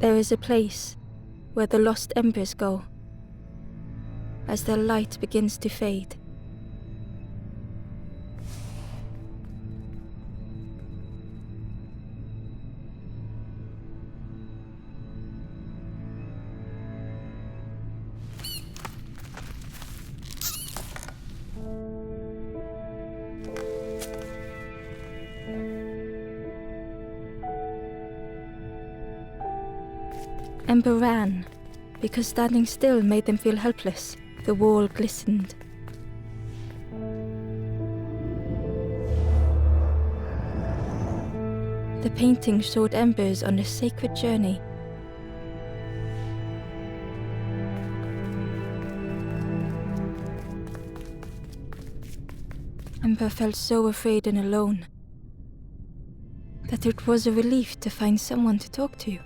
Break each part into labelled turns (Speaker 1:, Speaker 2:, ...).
Speaker 1: There is a place where the lost embers go as their light begins to fade. Ember ran, because standing still made them feel helpless. The wall glistened. The painting showed embers on a sacred journey. Ember felt so afraid and alone that it was a relief to find someone to talk to.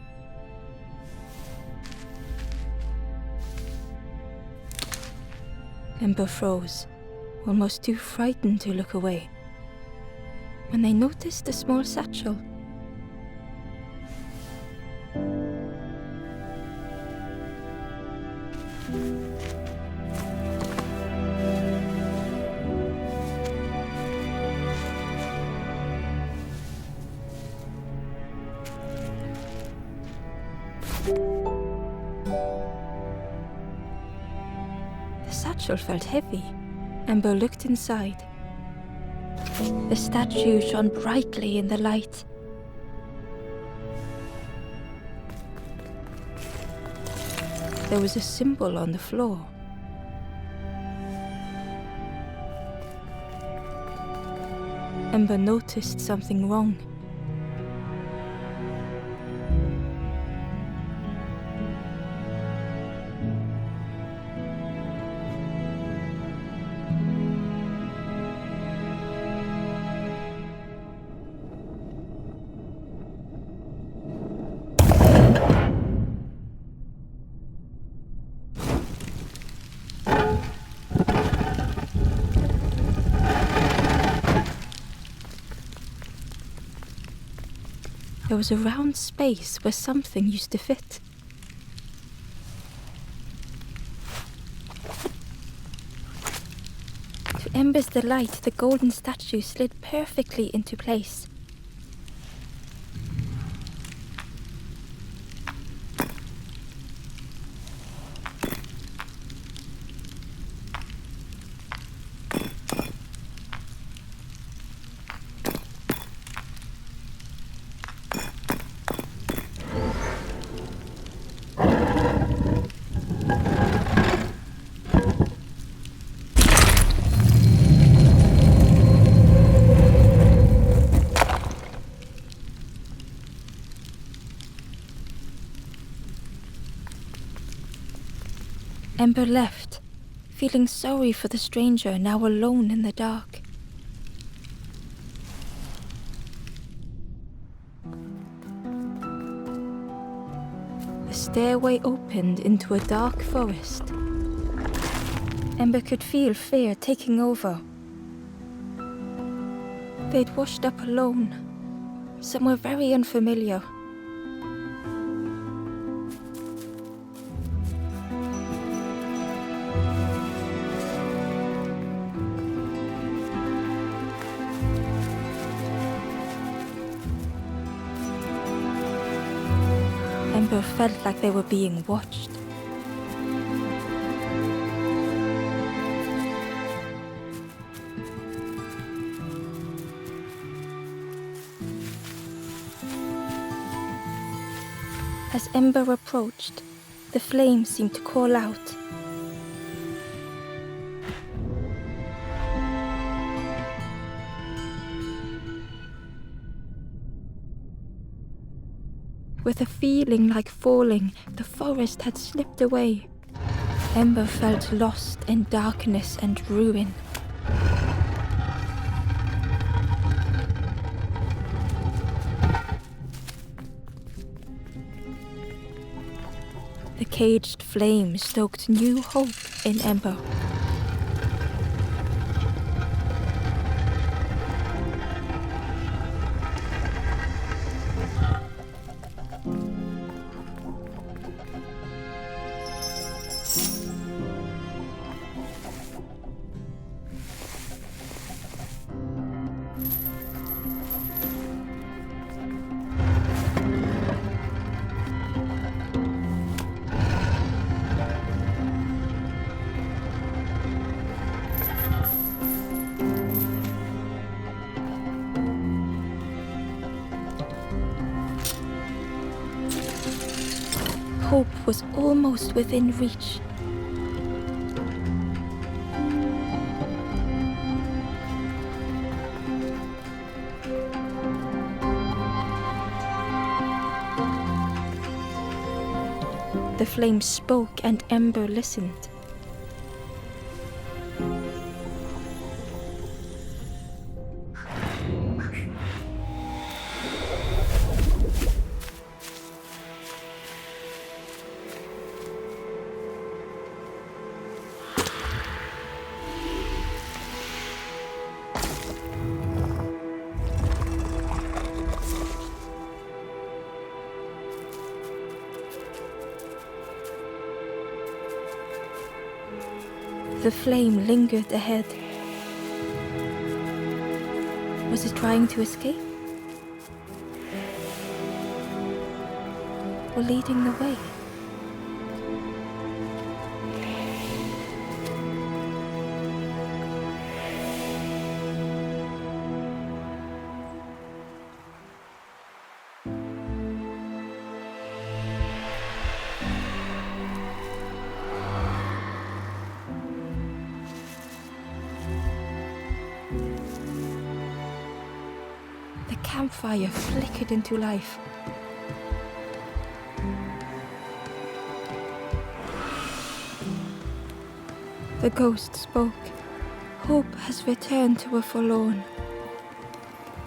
Speaker 1: Ember froze, almost too frightened to look away, when they noticed a small satchel. The satchel felt heavy. Ember looked inside. The statue shone brightly in the light. There was a symbol on the floor. Ember noticed something wrong. There was a round space where something used to fit. To Ember's delight, the golden statue slid perfectly into place. Ember left, feeling sorry for the stranger now alone in the dark. The stairway opened into a dark forest. Ember could feel fear taking over. They'd washed up alone, somewhere very unfamiliar. Ember felt like they were being watched. As Ember approached, the flames seemed to call out. With a feeling like falling, the forest had slipped away. Ember felt lost in darkness and ruin. The caged flame stoked new hope in Ember. hope was almost within reach. The flame spoke and Ember listened. The flame lingered ahead. Was it trying to escape? Or leading the way? The campfire flickered into life. The ghost spoke. Hope has returned to a forlorn.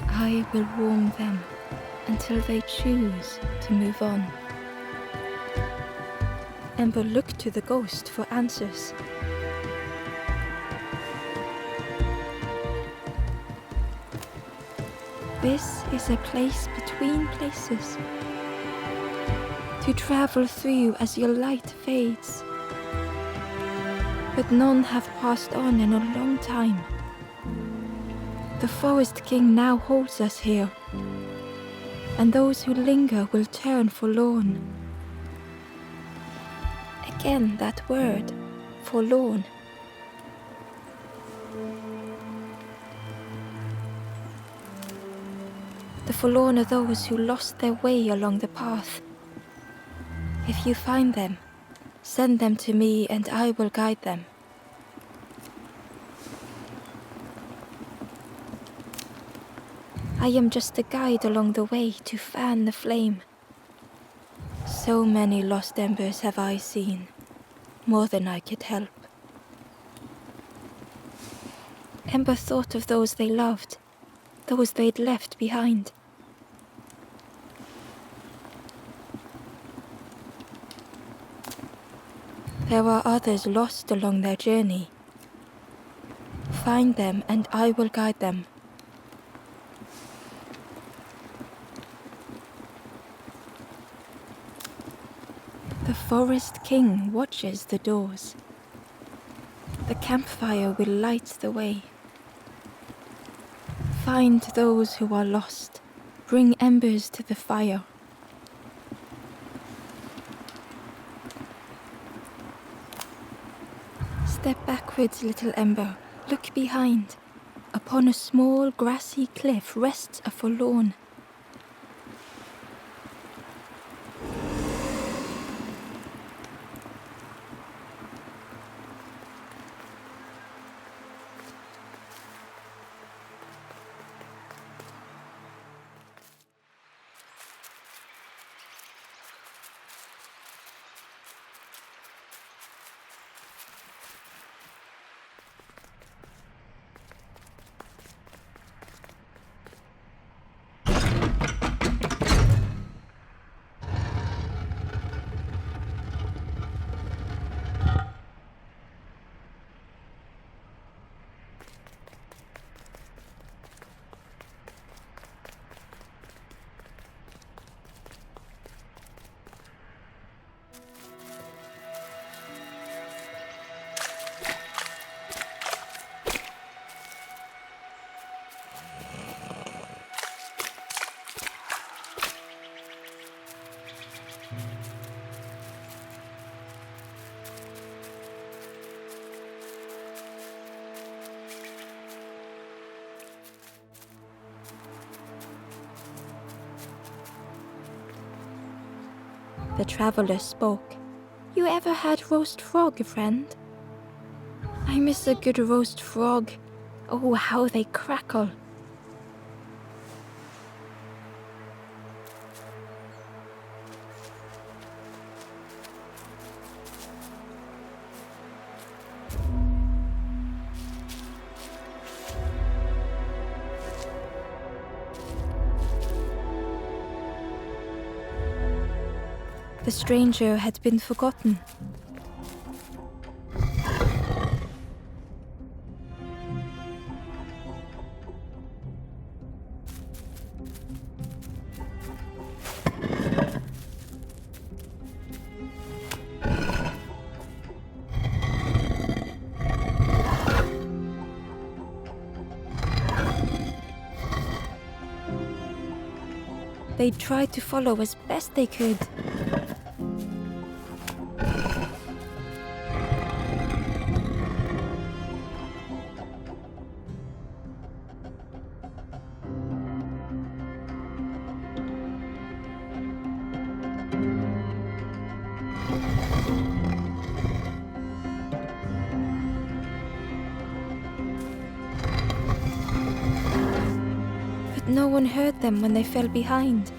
Speaker 1: I will warm them until they choose to move on. Ember looked to the ghost for answers. This is a place between places, to travel through as your light fades. But none have passed on in a long time. The Forest King now holds us here, and those who linger will turn forlorn. Again that word, forlorn. The forlorn are those who lost their way along the path. If you find them, send them to me and I will guide them. I am just a guide along the way to fan the flame. So many lost embers have I seen, more than I could help. Ember thought of those they loved, those they'd left behind. There are others lost along their journey. Find them and I will guide them. The Forest King watches the doors. The campfire will light the way. Find those who are lost. Bring embers to the fire. Step backwards, little Ember. Look behind. Upon a small grassy cliff rests a forlorn. the traveler spoke. You ever had roast frog, friend? I miss a good roast frog. Oh, how they crackle. The stranger had been forgotten. They tried to follow as best they could. But no one heard them when they fell behind.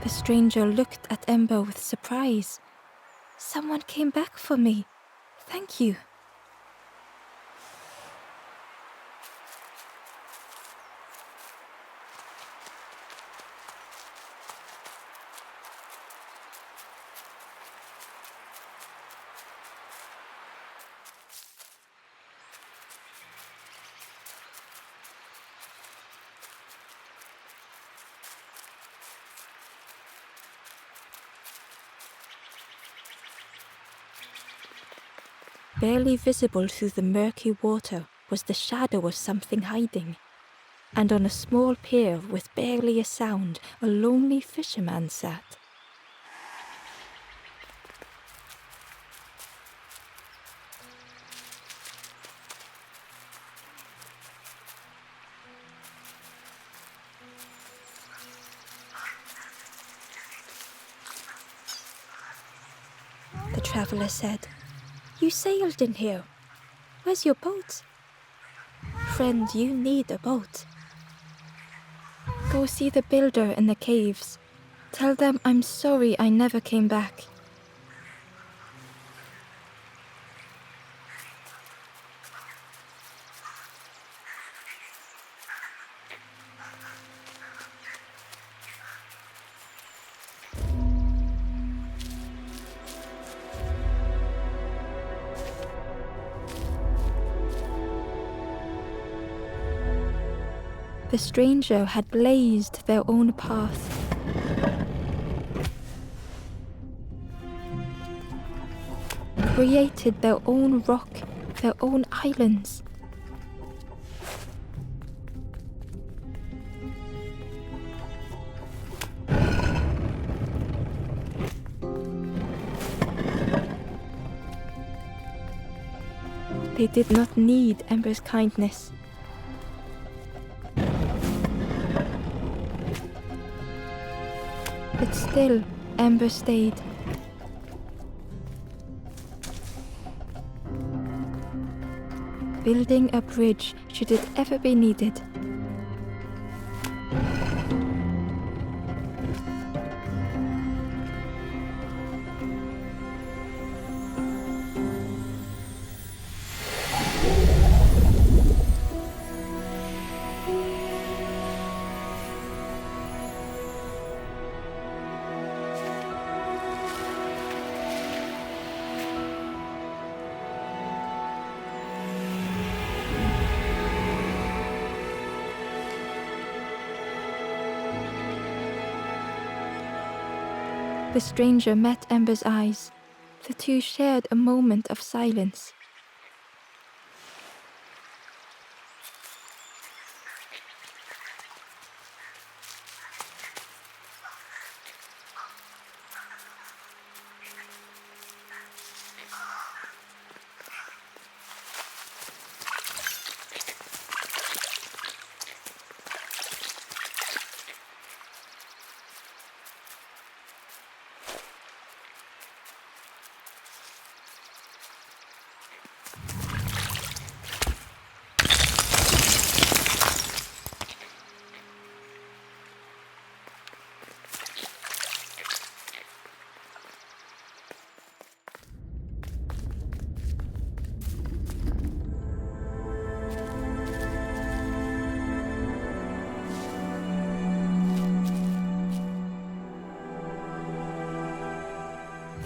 Speaker 1: The stranger looked at Ember with surprise. Someone came back for me. Thank you. Barely visible through the murky water was the shadow of something hiding, and on a small pier with barely a sound, a lonely fisherman sat. The traveller said, "You sailed in here. Where's your boat?" "Friend, you need a boat. Go see the builder in the caves. Tell them I'm sorry I never came back." The stranger had blazed their own path. Created their own rock, their own islands. They did not need Ember's kindness. But still, Ember stayed. Building a bridge should it ever be needed. The stranger met Ember's eyes. The two shared a moment of silence.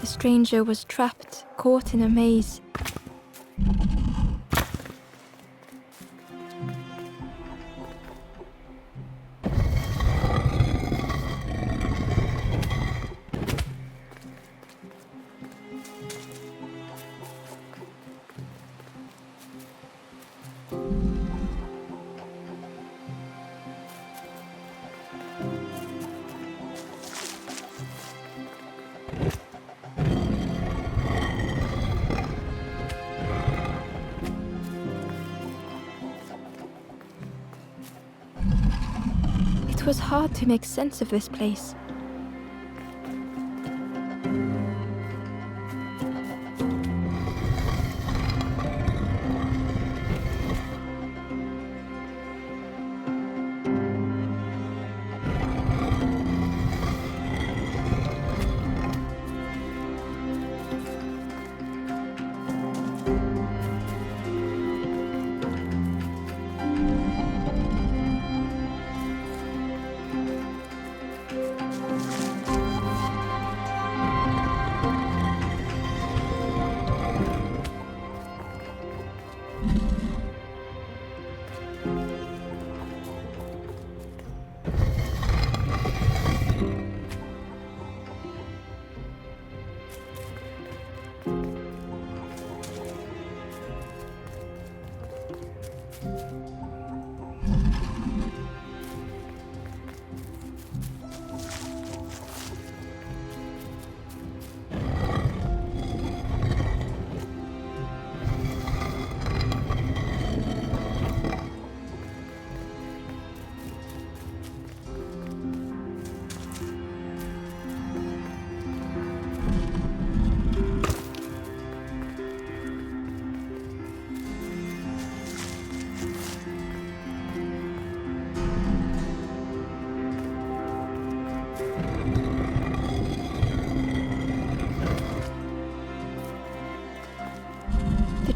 Speaker 1: The stranger was trapped, caught in a maze. It was hard to make sense of this place.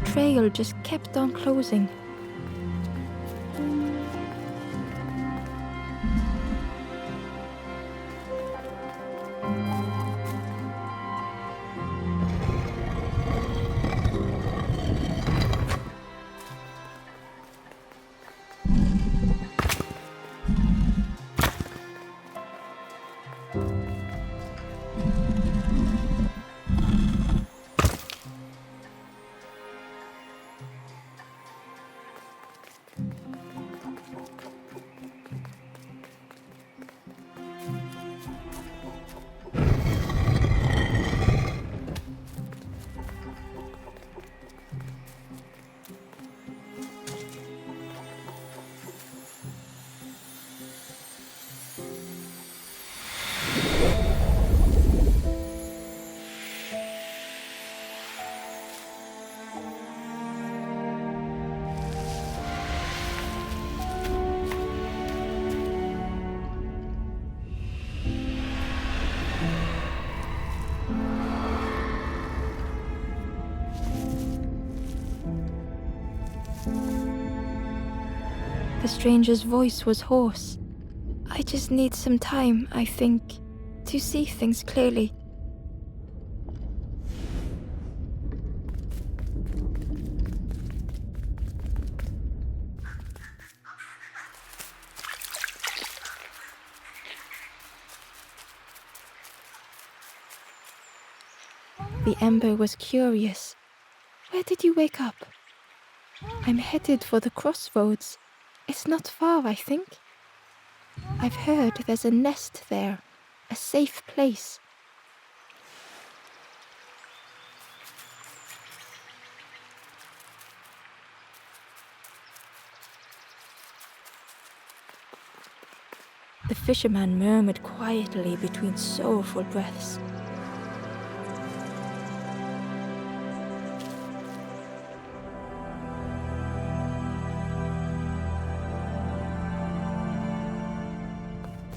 Speaker 1: trail just kept on closing. The stranger's voice was hoarse. I just need some time, I think, to see things clearly. The Ember was curious. Where did you wake up? I'm headed for the crossroads. It's not far, I think. I've heard there's a nest there, a safe place. The fisherman murmured quietly between sorrowful breaths.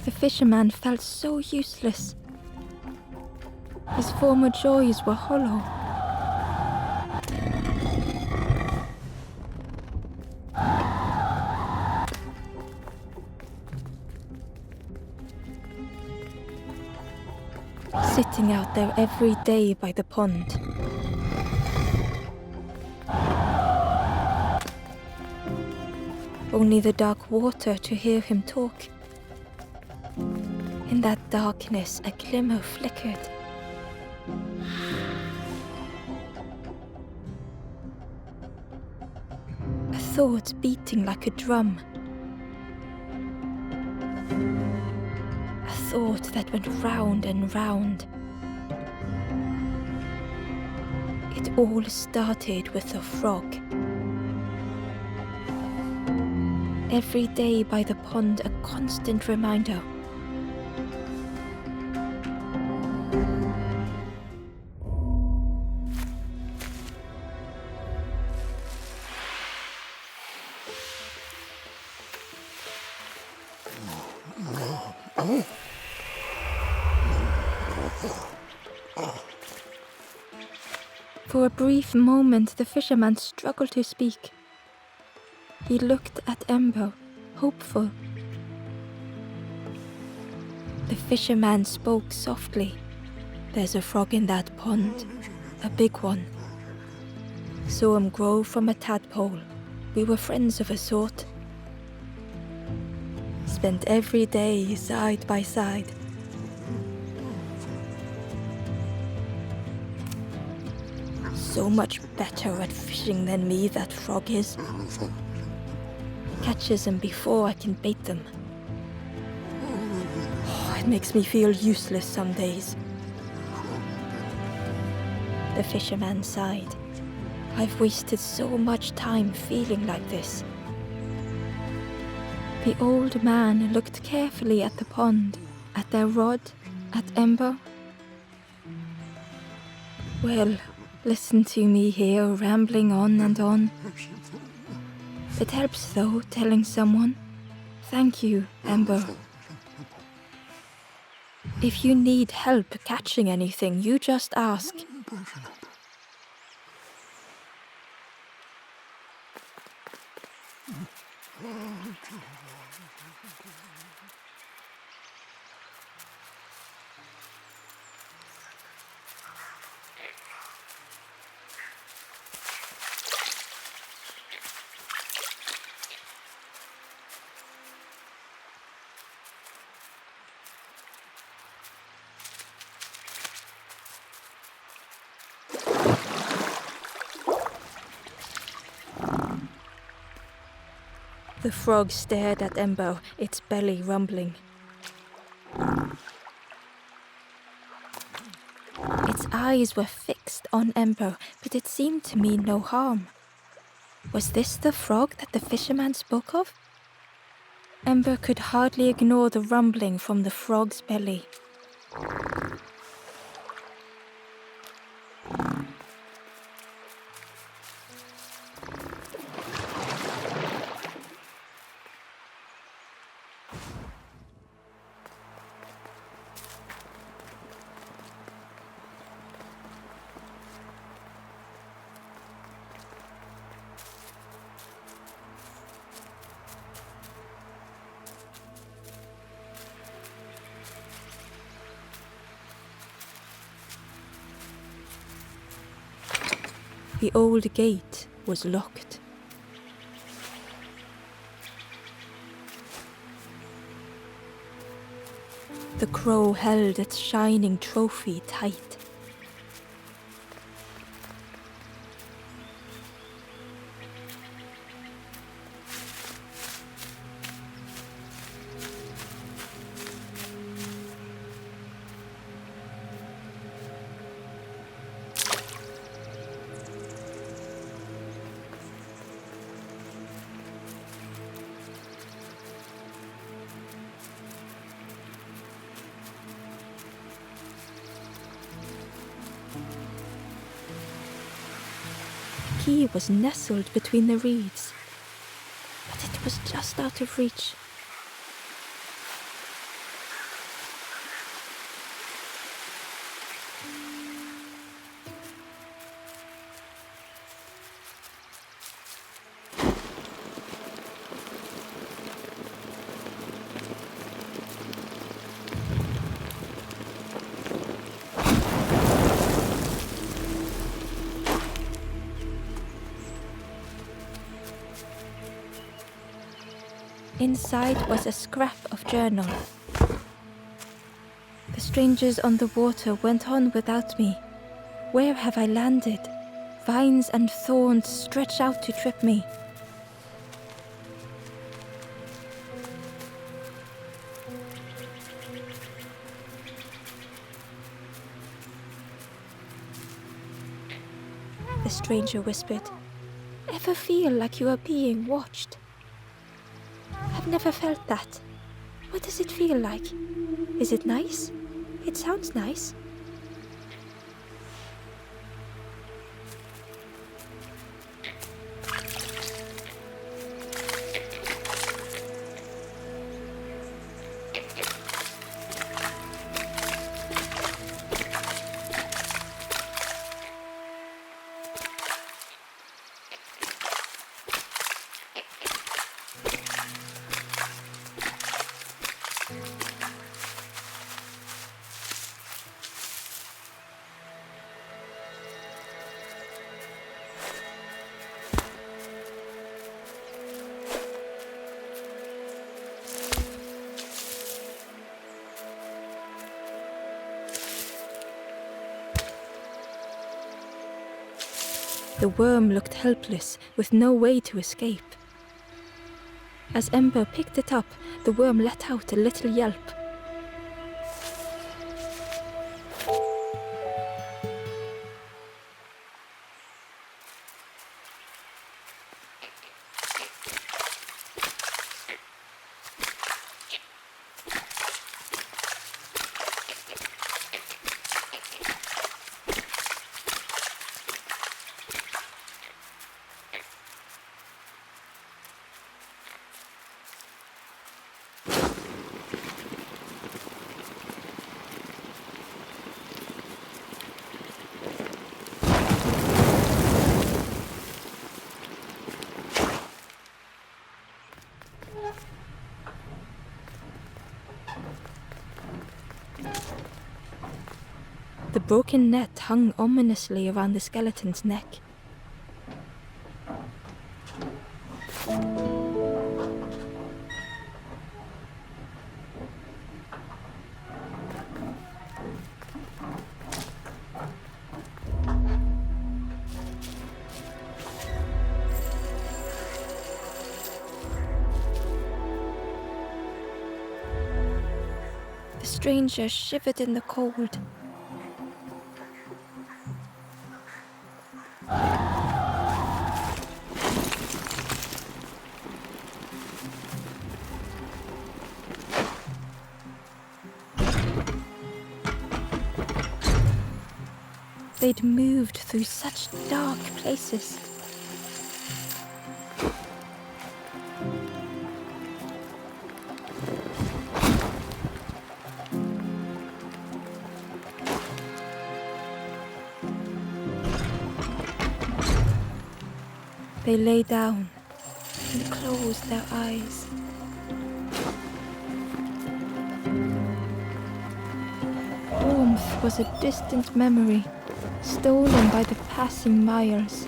Speaker 1: The fisherman felt so useless. His former joys were hollow. Sitting out there every day by the pond. Only the dark water to hear him talk. In that darkness, a glimmer flickered. A thought beating like a drum. A thought that went round and round. It all started with a frog. Every day by the pond, a constant reminder. For a brief moment, the fisherman struggled to speak. He looked at Ember, hopeful. The fisherman spoke softly. There's a frog in that pond, a big one. Saw him grow from a tadpole. We were friends of a sort. Spent every day side by side. So much better at fishing than me, that frog is. Catches them before I can bait them. Oh, it makes me feel useless some days. The fisherman sighed. I've wasted so much time feeling like this. The old man looked carefully at the pond, at their rod, at Ember. Well, listen to me here, rambling on and on. It helps, though, telling someone. Thank you, Ember. If you need help catching anything, you just ask. The frog stared at Ember, its belly rumbling. Its eyes were fixed on Ember, but it seemed to mean no harm. Was this the frog that the fisherman spoke of? Ember could hardly ignore the rumbling from the frog's belly. The old gate was locked. The crow held its shining trophy tight. He was nestled between the reeds, but it was just out of reach. Inside was a scrap of journal. The strangers on the water went on without me. Where have I landed? Vines and thorns stretch out to trip me. The stranger whispered, "Ever feel like you are being watched?" I've never felt that. What does it feel like? Is it nice? It sounds nice. The worm looked helpless, with no way to escape. As Ember picked it up, the worm let out a little yelp. broken net hung ominously around the skeleton's neck. The stranger shivered in the cold. They'd moved through such dark places. They lay down and closed their eyes. Warmth was a distant memory, stolen by the passing miles.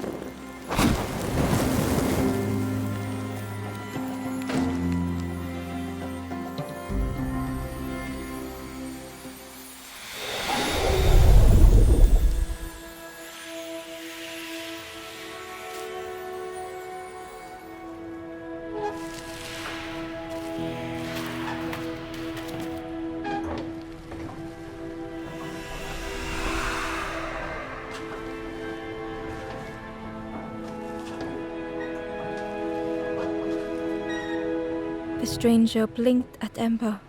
Speaker 1: The stranger blinked at Ember.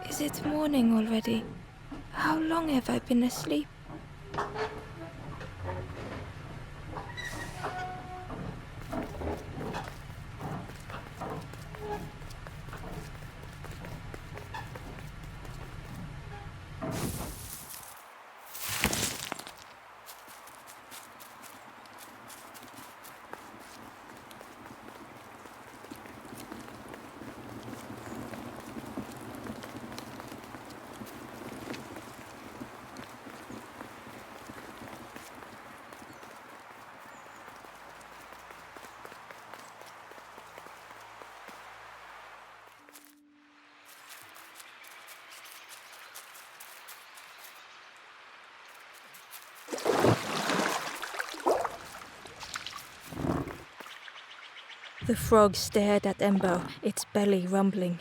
Speaker 1: Is it morning already? How long have I been asleep? The frog stared at Ember, its belly rumbling.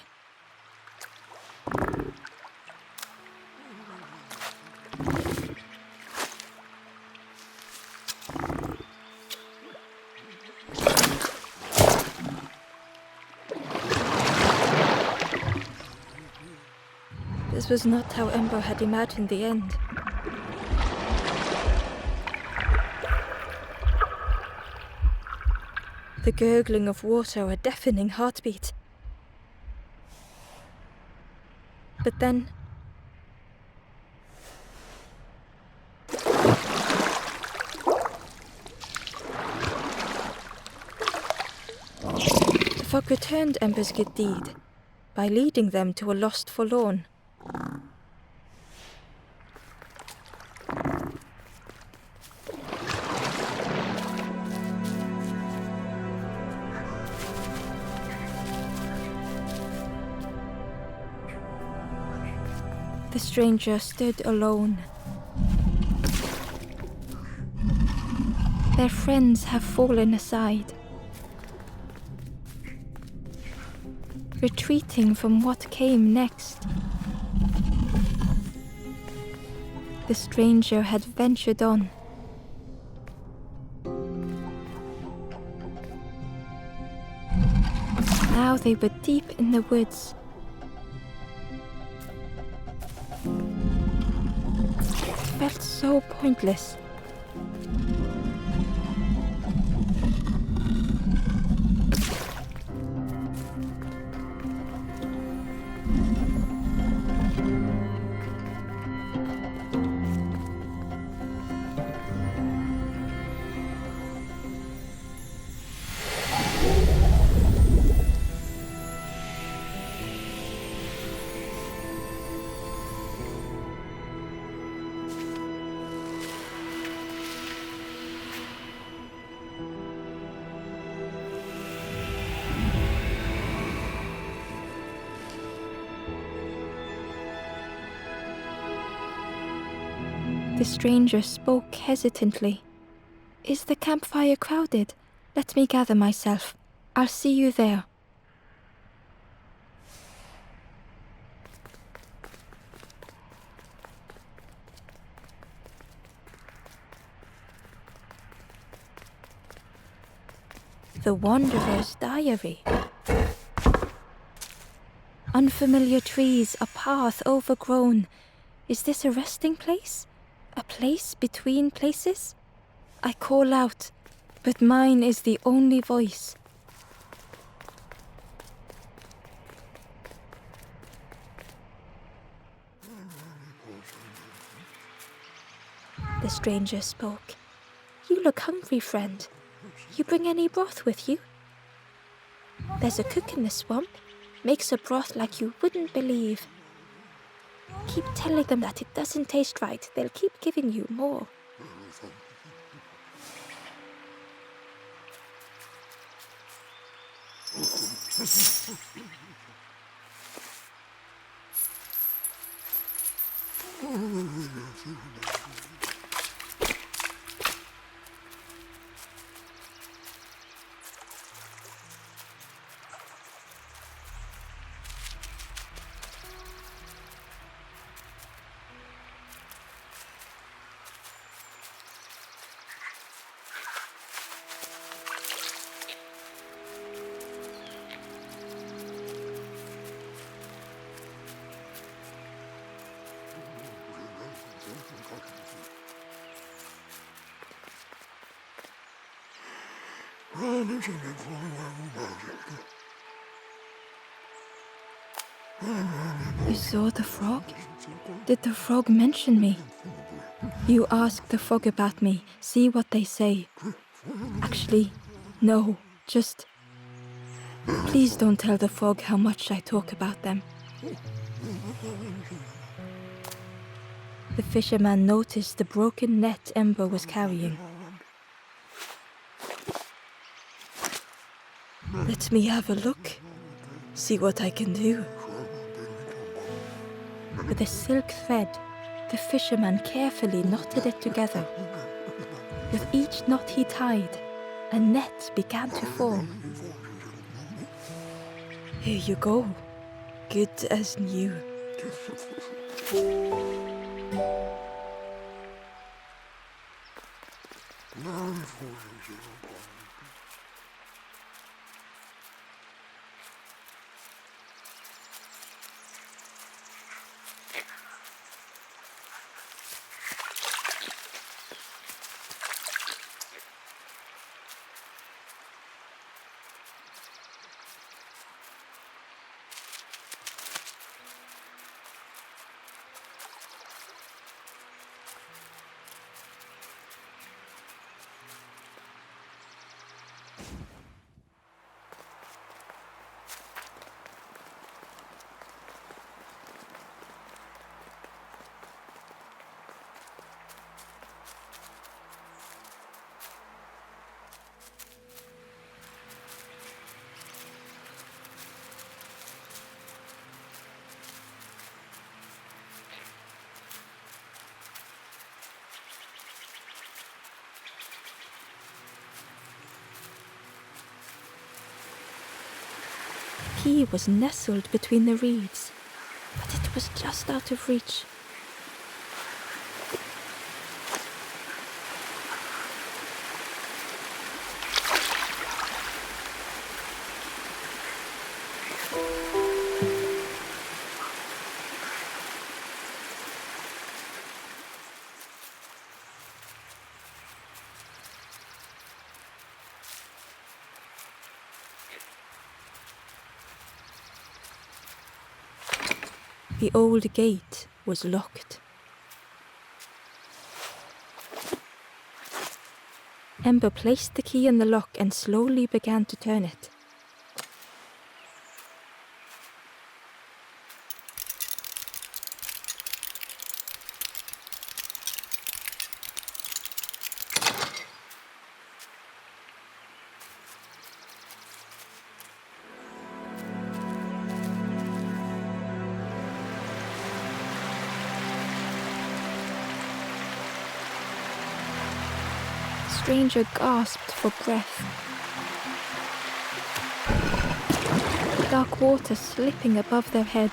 Speaker 1: This was not how Ember had imagined the end. The gurgling of water, a deafening heartbeat. But then... the frog returned Ember's good deed by leading them to a lost forlorn. The stranger stood alone. Their friends have fallen aside, retreating from what came next. The stranger had ventured on. Now they were deep in the woods. It felt so pointless. The stranger spoke hesitantly. Is the campfire crowded? Let me gather myself. I'll see you there. The Wanderer's Diary. Unfamiliar trees, a path overgrown. Is this a resting place? A place between places? I call out, but mine is the only voice. The stranger spoke. You look hungry, friend. You bring any broth with you? There's a cook in the swamp. Makes a broth like you wouldn't believe. Keep telling them that it doesn't taste right. They'll keep giving you more. You saw the frog? Did the frog mention me? You ask the frog about me, see what they say. Actually, no, just... Please don't tell the frog how much I talk about them. The fisherman noticed the broken net Ember was carrying. Let me have a look. See what I can do. With a silk thread, the fisherman carefully knotted it together. With each knot he tied, a net began to form. Here you go. Good as new. He was nestled between the reeds, but it was just out of reach. The old gate was locked. Ember placed the key in the lock and slowly began to turn it. stranger gasped for breath. Dark water slipping above their head.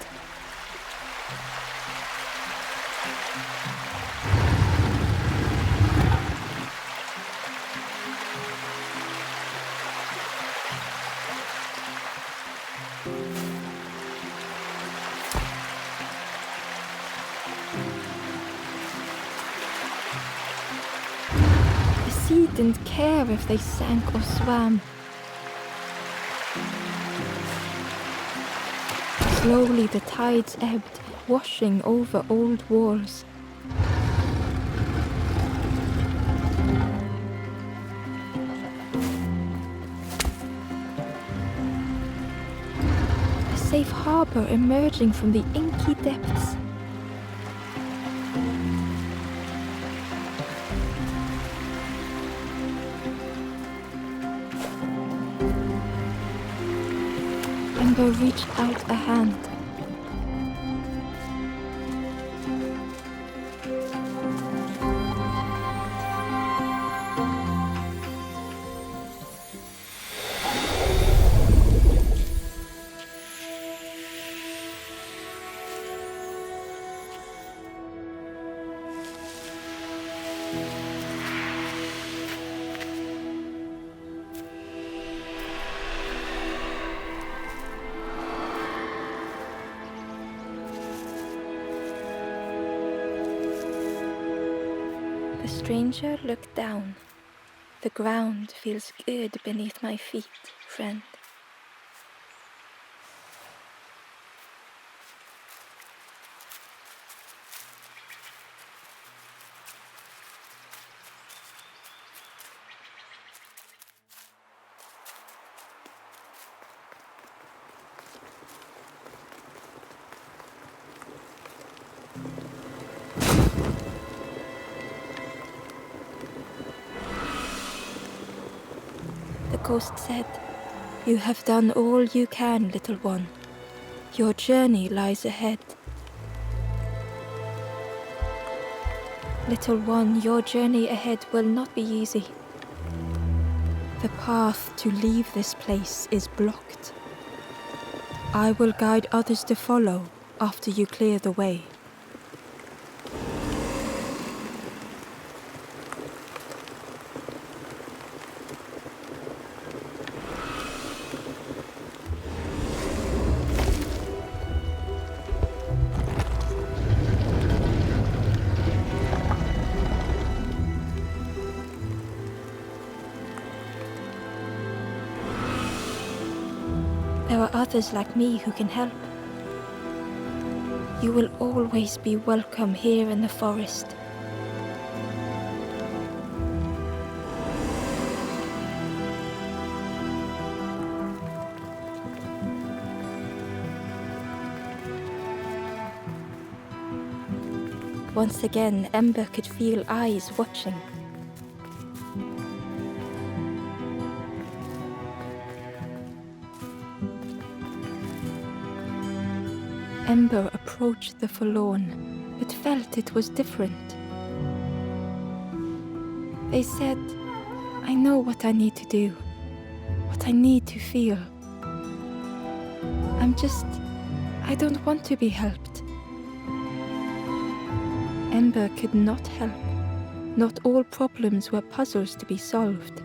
Speaker 1: The sea didn't care if they sank or swam. Slowly the tides ebbed, washing over old walls. A safe harbor emerging from the inky depths. Ember reached out a hand. The stranger looked down. The ground feels good beneath my feet, friend. The ghost said, "You have done all you can, little one. Your journey lies ahead." Little one, your journey ahead will not be easy. The path to leave this place is blocked. I will guide others to follow after you clear the way. There are others like me who can help. You will always be welcome here in the forest. Once again, Ember could feel eyes watching. Ember approached the forlorn, but felt it was different. They said, "I know what I need to do, what I need to feel. I don't want to be helped." Ember could not help. Not all problems were puzzles to be solved.